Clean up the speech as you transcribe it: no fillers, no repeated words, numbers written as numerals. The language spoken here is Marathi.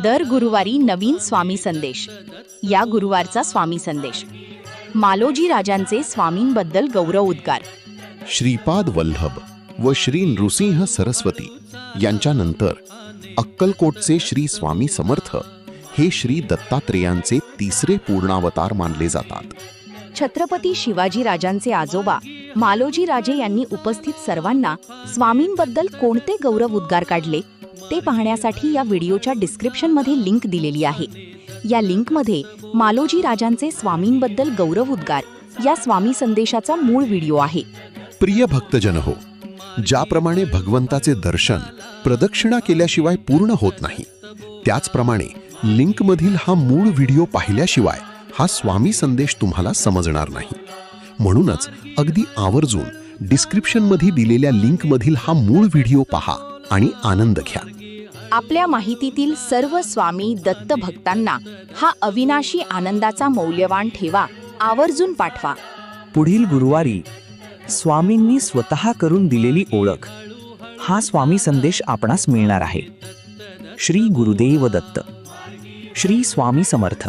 दर गुरुवारी नवीन स्वामी संदेश. या गुरुवारचा स्वामी संदेश. मालोजी राजांचे स्वामींबद्दल गौरवोद्गार. श्रीपाद वल्लभ व श्री नृसिंह सरस्वती यांच्यानंतर अक्कलकोटचे श्री स्वामी समर्थ हे श्री दत्तात्रेयांचे तिसरे पूर्णावतार मानले जातात. छत्रपती शिवाजी राजांचे आजोबा मालोजी राजे यांनी उपस्थित सर्वांना स्वामींबद्दल कोणते गौरव उद्गार काढले ते पाहण्यासाठी या व्हिडिओच्या डिस्क्रिप्शनमध्ये लिंक दिलेली आहे. या लिंकमध्ये मालोजी राजांचे स्वामींबद्दल गौरव उद्गार या स्वामी संदेशाचा मूळ व्हिडिओ आहे. प्रिय भक्तजन हो, ज्याप्रमाणे भगवंताचे दर्शन प्रदक्षिणा केल्याशिवाय पूर्ण होत नाही, त्याचप्रमाणे लिंकमधील हा मूळ व्हिडिओ पाहिल्याशिवाय हा स्वामी संदेश तुम्हाला समजणार नाही. म्हणूनच अगदी आवर्जून डिस्क्रिप्शनमध्ये दिलेल्या लिंकमधील हा मूळ व्हिडिओ पहा आणि आनंद घ्या. आपल्या माहितीतील सर्व स्वामी दत्त भक्तांना हा अविनाशी आनंदाचा मौल्यवान ठेवा आवर्जून पाठवा. पुढील गुरुवारी स्वामींनी स्वतः करून दिलेली ओळख हा स्वामी संदेश आपणास मिळणार आहे. श्री गुरुदेव दत्त. श्री स्वामी समर्थ.